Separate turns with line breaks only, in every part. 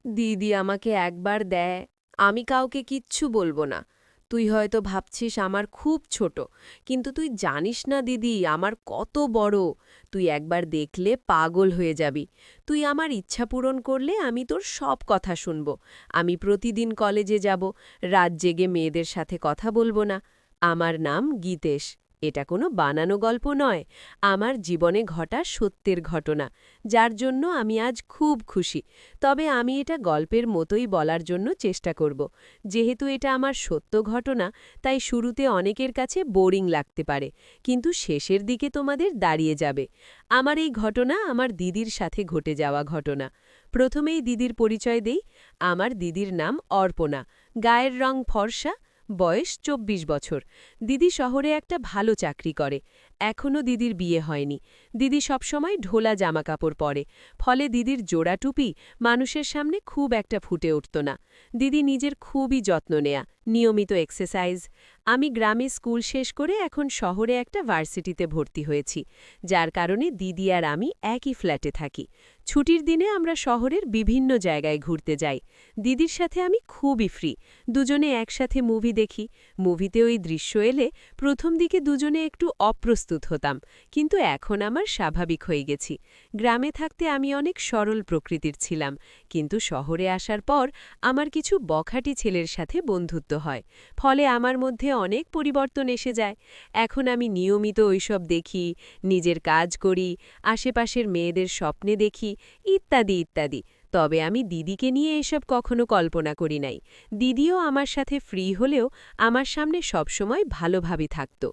দিদি আমাকে একবার দেয়, আমি কাউকে কিচ্ছু বলবো না। তুই হয়তো ভাবছিস আমার খুব ছোট, কিন্তু তুই জানিস না দিদি আমার কত বড়। তুই একবার দেখলে পাগল হয়ে যাবি। তুই আমার ইচ্ছা পূরণ করলে আমি তোর সব কথা শুনব। আমি প্রতিদিন কলেজে যাব, রাত জেগে মেয়েদের সাথে কথা বলবো না। আমার নাম গীতেশ। এটা কোনো বানানো গল্প নয়, আমার জীবনে ঘটা সত্যের ঘটনা, যার জন্য আমি আজ খুব খুশি। তবে আমি এটা গল্পের মতোই বলার জন্য চেষ্টা করব। যেহেতু এটা আমার সত্য ঘটনা, তাই শুরুতে অনেকের কাছে বোরিং লাগতে পারে, কিন্তু শেষের দিকে তোমাদের দাঁড়িয়ে যাবে। আমার এই ঘটনা আমার দিদির সাথে ঘটে যাওয়া ঘটনা। প্রথমেই দিদির পরিচয় দেই। আমার দিদির নাম অর্পণা, গায়ের রং ফর্সা, বয়স ২৪ বছর। দিদি শহরে একটা ভালো চাকরি করে। এখনও দিদির বিয়ে হয়নি। দিদি সবসময় ঢোলা জামাকাপড় পরে, ফলে দিদির জোড়া টুপি মানুষের সামনে খুব একটা ফুটে উঠত না। দিদি নিজের খুবই যত্ন নেয়া, নিয়মিত এক্সারসাইজ। আমি গ্রামে স্কুল শেষ করে এখন শহরে একটা ভার্সিটিতে ভর্তি হয়েছি, যার কারণে দিদি আর আমি একই ফ্ল্যাটে থাকি। ছুটির দিনে আমরা শহরের বিভিন্ন জায়গায় ঘুরতে যাই। দিদির সাথে আমি খুবই ফ্রি। দুজনে একসাথে মুভি দেখি। মুভিতে ওই দৃশ্য এলে প্রথম দিকে দুজনে একটু অপ্রস্তুত হতাম, কিন্তু এখন আমার স্বাভাবিক হয়ে গেছি। গ্রামে থাকতে আমি অনেক সরল প্রকৃতির ছিলাম, কিন্তু শহরে আসার পর আমার কিছু বখাটি ছেলের সাথে বন্ধুত্ব হয়, ফলে আমার মধ্যে অনেক পরিবর্তন এসে যায়। এখন আমি নিয়মিত ওইসব দেখি, নিজের কাজ করি, আশেপাশের মেয়েদের স্বপ্নে দেখি, ইত্যাদি ইত্যাদি। তবে আমি দিদিকে নিয়ে এসব কখনো কল্পনা করি নাই। দিদিও আমার সাথে ফ্রি হলেও আমার সামনে সবসময় ভালোভাবে থাকত।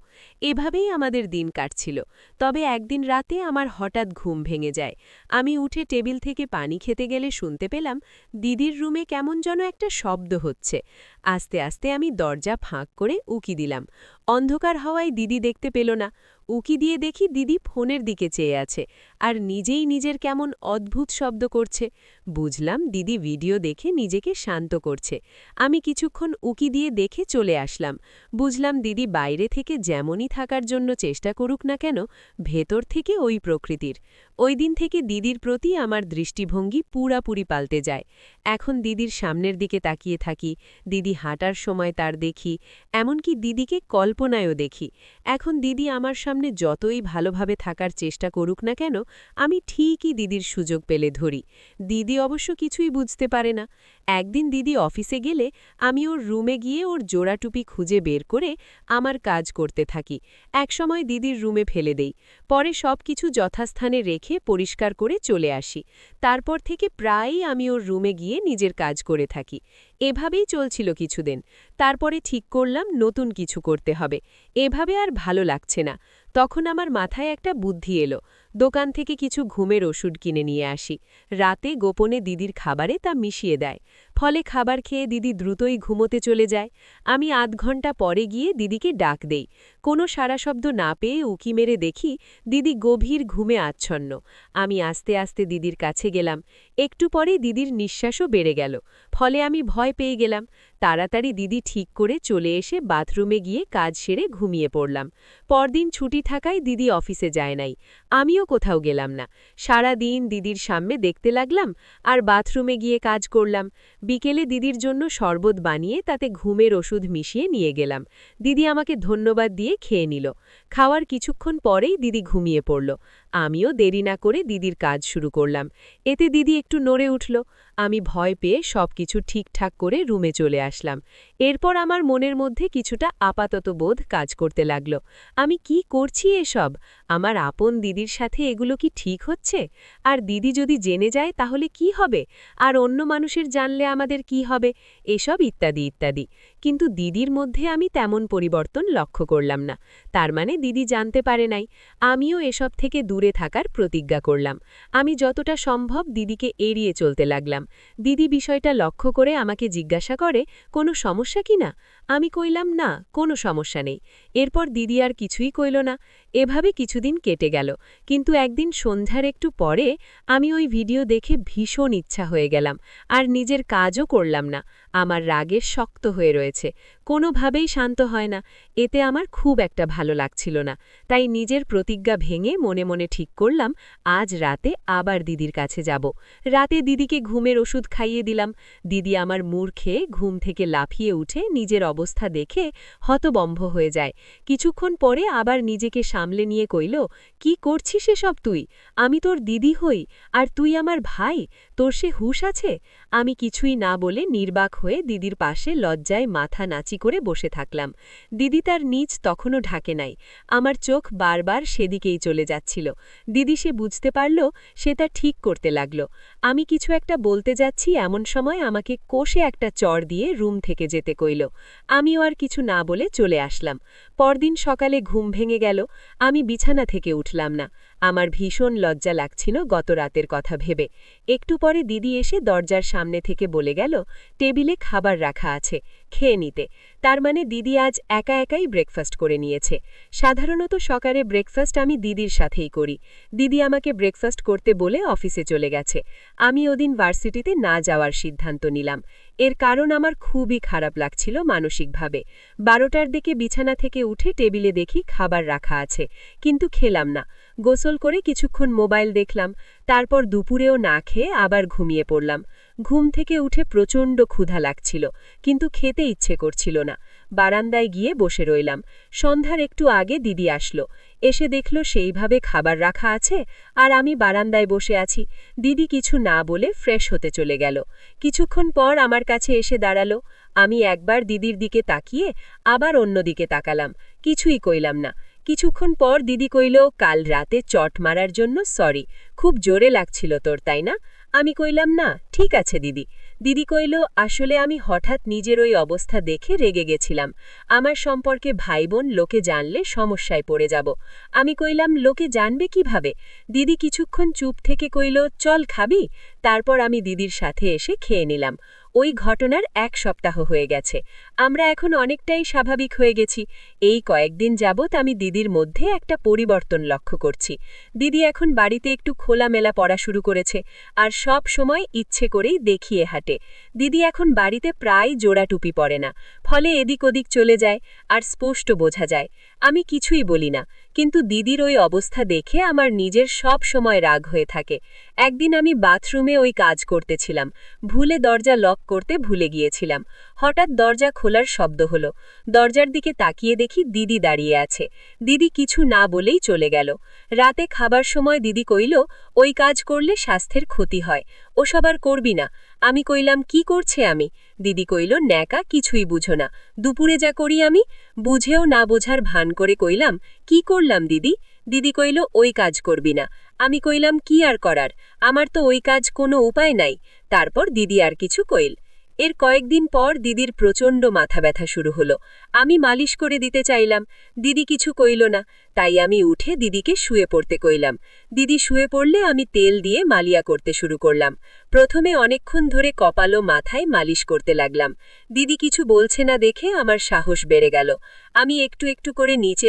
এভাবেই আমাদের দিন কাটছিল। তবে একদিন রাতে আমার হঠাৎ ঘুম ভেঙে যায়। আমি উঠে টেবিল থেকে পানি খেতে গেলে শুনতে পেলাম দিদির রুমে কেমন যেন একটা শব্দ হচ্ছে। আস্তে আস্তে আমি দরজা ফাঁক করে উকি দিলাম। অন্ধকার হওয়ায় দিদি দেখতে পেল না। উকি দিয়ে দেখি দিদি ফোনের দিকে চেয়ে আছে, আর নিজেই নিজের কেমন অদ্ভুত শব্দ করছে। বুঝলাম দিদি ভিডিও দেখে নিজেকে শান্ত করছে। আমি কিছুক্ষণ উকি দিয়ে দেখে চলে আসলাম। বুঝলাম দিদি বাইরে থেকে যেমনই থাকার জন্য চেষ্টা করুক না কেন, ভেতর থেকে ওই প্রকৃতির। ওই দিন থেকে দিদির প্রতি আমার দৃষ্টিভঙ্গি পুরাপুরি পাল্টে যায়। এখন দিদির সামনের দিকে তাকিয়ে থাকি, দিদি হাঁটার সময় তার দেখি, এমনকি দিদিকে কল্পনায়ও দেখি। এখন দিদি আমার সামনে যতই ভালোভাবে থাকার চেষ্টা করুক না কেন, আমি ঠিকই দিদির সুযোগ পেলে ধরি। দিদি অবশ্য কিছুই বুঝতে পারে না। একদিন দিদি অফিসে গেলে আমি ওর রুমে গিয়ে ওর জোড়া টুপি খুঁজে বের করে আমার কাজ করতে থাকি। একসময় দিদির রুমে ফেলে দেই, পরে সব কিছু যথাস্থানে রেখে পরিষ্কার করে চলে আসি। তারপর থেকে প্রায়ই আমি ওর রুমে গিয়ে নিজের কাজ করে থাকি। এভাবেই চলছিল কিছুদিন। তারপরে ঠিক করলাম নতুন কিছু করতে হবে। এভাবে আর ভালো লাগছে না। তখন আমার মাথায় একটা বুদ্ধি এলো। দোকান থেকে কিছু ঘুমের ওষুধ কিনে নিয়ে আসি। রাতে গোপনে দিদির খাবারে তা মিশিয়ে দেয়। ফলে খাবার খেয়ে দিদি দ্রুতই ঘুমোতে চলে যায়। আমি আধ ঘন্টা পরে গিয়ে দিদিকে ডাক দেই। কোনো সাড়া শব্দ না পেয়ে উকি মেরে দেখি দিদি গভীর ঘুমে আচ্ছন্ন। আমি আস্তে আস্তে দিদির কাছে গেলাম। একটু পরে দিদির নিঃশ্বাসও বেড়ে গেল। ফলে আমি ভয় পেয়ে গেলাম। তাড়াতাড়ি দিদি ঠিক করে চলে এসে বাথরুমে গিয়ে কাজ সেরে ঘুমিয়ে পড়লাম। পরদিন ছুটি থাকায় দিদি অফিসে যায় নাই। আমিও কোথাও গেলাম না। সারা দিন দিদির সামনে দেখতে লাগলাম আর বাথরুমে গিয়ে কাজ করলাম। বিকেলে দিদির জন্য শরবত বানিয়ে তাতে ঘুমের ওষুধ মিশিয়ে নিয়ে গেলাম। দিদি আমাকে ধন্যবাদ দিয়ে খেয়ে নিল। খাওয়ার কিছুক্ষণ পরেই দিদি ঘুমিয়ে পড়ল। আমিও দেরি না করে দিদির কাজ শুরু করলাম। এতে দিদি একটু নড়ে উঠল। আমি ভয় পেয়ে সবকিছু ঠিকঠাক করে রুমে চলে আসলাম। এরপর আমার মনের মধ্যে কিছুটা আপাতত বোধ কাজ করতে লাগল। আমি কি করছি এসব? আমার আপন দিদির সাথে এগুলো কি ঠিক হচ্ছে? আর দিদি যদি জেনে যায় তাহলে কি হবে? আর অন্য মানুষের জানলে আমাদের কি হবে? এসব ইত্যাদি ইত্যাদি। কিন্তু দিদির মধ্যে আমি তেমন পরিবর্তন লক্ষ্য করলাম না। তার মানে দিদি জানতে পারে নাই। আমিও এসব থেকে দূরে থাকার প্রতিজ্ঞা করলাম। আমি যতটা সম্ভব দিদিকে এড়িয়ে চলতে লাগলাম। দিদি বিষয়টা লক্ষ্য করে আমাকে জিজ্ঞাসা করে, কোনো সমস্যা কি না? আমি কইলাম না, কোনো সমস্যা নেই। এরপর দিদি আর কিছুই কইল না। এভাবে কিছুদিন কেটে গেল। কিন্তু একদিন সন্ধ্যার একটু পরে আমি ওই ভিডিও দেখে ভীষণ ইচ্ছা হয়ে গেলাম, আর নিজের কাজও করলাম না। আমার রাগে শক্ত হয়ে রয়েছে, কোনোভাবেই শান্ত হয় না। এতে আমার খুব একটা ভালো লাগছিল না। তাই নিজের প্রতিজ্ঞা ভেঙে মনে মনে ঠিক করলাম, আজ রাতে আবার দিদির কাছে যাব। রাতে দিদিকে ঘুমের ওষুধ খাইয়ে দিলাম। দিদি আমার মুড় খেয়ে ঘুম থেকে লাফিয়ে উঠে নিজের অবস্থা দেখে হতবম্ব হয়ে যায়। কিছুক্ষণ পরে আবার নিজেকে সামলে নিয়ে কইল, কি করছিস এসব তুই? আমি তোর দিদি হই, আর তুই আমার ভাই, তোর সে হুঁশ আছে? আমি কিছুই না বলে নির্বাক হয়ে দিদির পাশে লজ্জায় মাথা নাচি করে বসে থাকলাম। দিদি তার নিচ তখনও ঢাকে নাই। আমার চোখ বারবার সেদিকেই চলে যাচ্ছিল। দিদি সে বুঝতে পারল, সে তা ঠিক করতে লাগল। আমি কিছু একটা বলতে যাচ্ছি এমন সময় আমাকে কষে একটা চড় দিয়ে রুম থেকে যেতে কইল। আমিও আর কিছু না বলে চলে আসলাম। পরদিন সকালে ঘুম ভেঙে গেল। আমি বিছানা থেকে উঠলাম না। আমার ভীষণ লজ্জা লাগছিল গত রাতের কথা ভেবে। একটু পরে দিদি এসে দরজার সামনে থেকে বলে গেল, টেবিলে খাবার রাখা আছে, খেয়ে নিতে। তার মানে দিদি আজ একা একাই ব্রেকফাস্ট করে নিয়েছে। সাধারণত সকালে ব্রেকফাস্ট আমি দিদির সাথেই করি। দিদি আমাকে ব্রেকফাস্ট করতে বলে অফিসে চলে গেছে। আমি ওদিন ভার্সিটিতে না যাওয়ার সিদ্ধান্ত নিলাম। এর কারণ আমার খুবই খারাপ লাগছিল মানসিকভাবে। 12টার দিকে বিছানা থেকে উঠে টেবিলে দেখি খাবার রাখা আছে, কিন্তু খেলাম না। গোসল করে কিছুক্ষণ মোবাইল দেখলাম। তারপর দুপুরেও না খেয়ে আবার ঘুমিয়ে পড়লাম। ঘুম থেকে উঠে প্রচণ্ড ক্ষুধা লাগছিল, কিন্তু খেতে ইচ্ছে করছিল না। বারান্দায় গিয়ে বসে রইলাম। সন্ধ্যার একটু আগে দিদি আসলো। এসে দেখল সেইভাবে খাবার রাখা আছে, আর আমি বারান্দায় বসে আছি। দিদি কিছু না বলে ফ্রেশ হতে চলে গেল। কিছুক্ষণ পর আমার কাছে এসে দাঁড়ালো। আমি একবার দিদির দিকে তাকিয়ে আবার অন্য দিকে তাকালাম। কিছুই কইলাম না। কিছুক্ষণ পর দিদি কইল, কাল রাতে চট মারার জন্য সরি, খুব জোরে লাগছিল তোর, তাই না? আমি কইলাম, না, ঠিক আছে দিদি। দিদি কইল, আসলে আমি হঠাৎ নিজের ওই অবস্থা দেখে রেগে গেছিলাম। আমার সম্পর্কে ভাই বোন লোকে জানলে সমস্যায় পড়ে যাব। আমি কইলাম, লোকে জানবে কিভাবে? দিদি কিছুক্ষণ চুপ থেকে কইল, চল খাবি? তারপর আমি দিদির সাথে এসে খেয়ে নিলাম। ওই ঘটনার 1 সপ্তাহ হয়ে গেছে। আমরা এখন অনেকটাই স্বাভাবিক হয়ে গেছি। এই কয়েকদিন যাবৎ আমি দিদির মধ্যে একটা পরিবর্তন লক্ষ্য করছি। দিদি এখন বাড়িতে একটু খোলামেলা পড়া শুরু করেছে, আর সব সময় ইচ্ছে করেই দেখিয়ে হাঁটে। দিদি এখন বাড়িতে প্রায় জোড়া টুপি পরে না, ফলে এদিক ওদিক চলে যায়, আর স্পষ্ট বোঝা যায়। আমি কিছুই বলি না, কিন্তু দিদির ওই অবস্থা দেখে আমার নিজের সব সময় রাগ হয়ে থাকে। একদিন আমি বাথরুমে ওই কাজ করতেছিলাম, ভুলে দরজা লক করতে ভুলে গিয়েছিলাম। হঠাৎ দরজা খোলার শব্দ হলো। দরজার দিকে তাকিয়ে দেখি দিদি দাঁড়িয়ে আছে। দিদি কিছু না বলেই চলে গেল। রাতে খাবার সময় দিদি কইল, ওই কাজ করলে স্বাস্থ্যের ক্ষতি হয়, ওসব আর করবি না। আমি কইলাম, কি করছে আমি? দিদি কইল, ন্যাকা, কিছুই বুঝো না। দুপুরে যা করি আমি। বুঝেও না বোঝার ভান করে কইলাম, কি করলাম দিদি? দিদি কইল, ওই কাজ করবি না। আমি কইলাম, কি আর করার, আমার তো ওই কাজ কোনো উপায় নাই। তারপর দিদি আর কিছু কইল। এর কয়েকদিন পর দিদির প্রচণ্ড মাথা ব্যথা শুরু হলো। আমি মালিশ করে দিতে চাইলাম, দিদি কিছু কইল না। তাই আমি উঠে দিদিকে শুয়ে পড়তে কইলাম। দিদি শুয়ে পড়লে আমি তেল দিয়ে মালিয়া করতে শুরু করলাম। প্রথমে অনেকক্ষণ ধরে কপাল ও মাথায় মালিশ করতে লাগলাম। দিদি কিছু বলছে না দেখে আমার সাহস বেড়ে গেল। আমি একটু একটু করে নিচে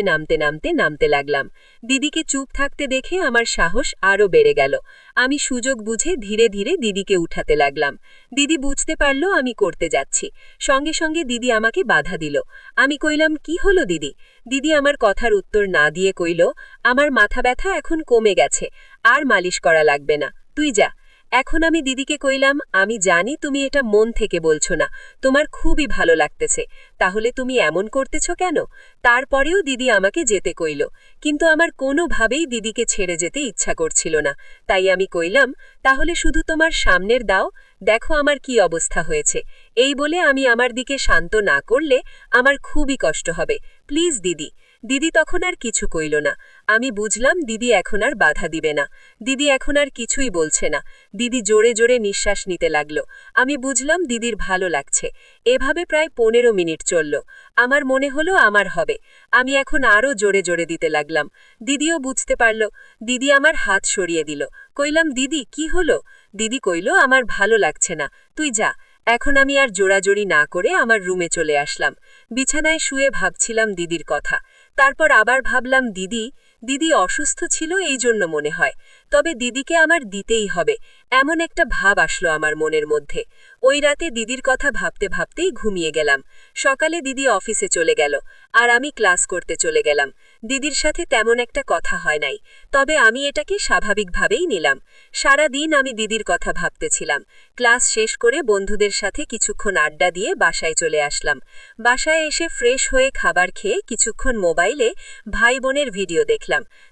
নামতে লাগলাম। দিদিকে চুপ থাকতে দেখে আমার সাহস আরও বেড়ে গেল। আমি সুযোগ বুঝে ধীরে ধীরে দিদিকে উঠাতে লাগলাম। দিদি বুঝতে পারল আমি করতে যাচ্ছি। সঙ্গে সঙ্গে দিদি আমাকে বাধা দিল। আমি কইলাম, কি হলো দিদি? দিদি আমার কথার উত্তর না দিয়ে কইল, আমার মাথা ব্যথা এখন কমে গেছে, আর মালিশ করা লাগবে না, তুই যা। এখন আমি দিদিকে কইলাম, আমি জানি তুমি এটা মন থেকে বলছো না, তোমার খুবই ভালো লাগতেছে, তাহলে তুমি এমন করতেছ কেন? তারপরেও দিদি আমাকে যেতে কইল, কিন্তু আমার কোনোভাবেই দিদিকে ছেড়ে যেতে ইচ্ছা করছিল না। তাই আমি কইলাম, তাহলে শুধু তোমার সামনের দাও, দেখো আমার কি অবস্থা হয়েছে। এই বলে আমি আমার দিকে শান্ত না করলে আমার খুবই কষ্ট হবে, প্লিজ দিদি। দিদি তখন আর কিছু কইল না। আমি বুঝলাম দিদি এখন আর বাধা দিবে না। দিদি এখন আর কিছুই বলছে না। দিদি জোরে জোরে নিঃশ্বাস নিতে লাগলো। আমি বুঝলাম দিদির ভালো লাগছে। এভাবে প্রায় 15 মিনিট চলল। আমার মনে হলো আমার হবে। আমি এখন আরও জোরে জোরে দিতে লাগলাম। দিদিও বুঝতে পারল। দিদি আমার হাত সরিয়ে দিল। কইলাম, দিদি কি হলো? দিদি কইল, আমার ভালো লাগছে না, তুই যা। এখন আমি আর জোরাজোরি না করে আমার রুমে চলে আসলাম। বিছানায় শুয়ে ভাবছিলাম দিদির কথা। তারপর আবার ভাবলাম দিদি অসুস্থ ছিল এই জন্য মনে হয়। তবে দিদিকে আমার দিতেই হবে, এমন একটা ভাব আসলো আমার মনের মধ্যে। ওই রাতে দিদির কথা ভাবতে ভাবতেই ঘুমিয়ে গেলাম। সকালে দিদি অফিসে চলে গেল, আর আমি ক্লাস করতে চলে গেলাম। দিদির সাথে তেমন একটা কথা হয় নাই, তবে আমি এটাকে স্বাভাবিকভাবেই নিলাম। সারা দিন আমি দিদির কথা ভাবতেছিলাম। ক্লাস শেষ করে বন্ধুদের সাথে কিছুক্ষণ আড্ডা দিয়ে বাসায় চলে আসলাম। বাসায় এসে ফ্রেশ হয়ে খাবার খেয়ে কিছুক্ষণ মোবাইলে ভাই বোনের ভিডিও দেখলাম।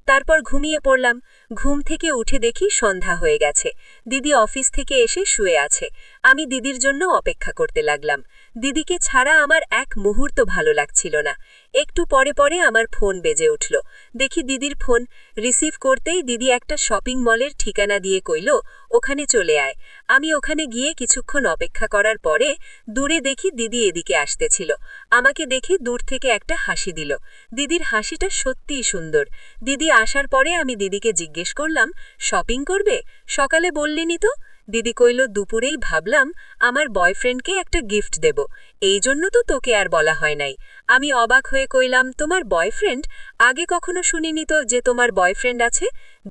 তারপর ঘুমিয়ে পড়লাম। ঘুম থেকে উঠে দেখি সন্ধ্যা হয়ে গেছে। দিদি অফিস থেকে এসে শুয়ে আছে। আমি দিদির জন্য অপেক্ষা করতে লাগলাম। দিদিকে ছাড়া আমার এক মুহূর্ত ভালো লাগছিল না। একটু পরে পরে আমার ফোন বেজে উঠল। দেখি দিদির ফোন। রিসিভ করতেই দিদি একটা শপিং মলের ঠিকানা দিয়ে কইল, ওখানে চলে আয়। আমি ওখানে গিয়ে কিছুক্ষণ অপেক্ষা করার পরে দূরে দেখি দিদি এদিকে আসতেছিল। আমাকে দেখে দূর থেকে একটা হাসি দিল। দিদির হাসিটা সত্যিই সুন্দর। দিদি আসার পরে আমি দিদিকে জিজ্ঞেস করলাম, শপিং করবে? সকালে বললিনি তো। দিদি কইল, দুপুরেই ভাবলাম আমার বয়ফ্রেন্ডকে একটা গিফট দেব, এই জন্য তো তোকে আর বলা হয় নাই। আমি অবাক হয়ে কইলাম, তোমার বয়ফ্রেন্ড? আগে কখনো শুনিনি তো যে তোমার বয়ফ্রেন্ড আছে।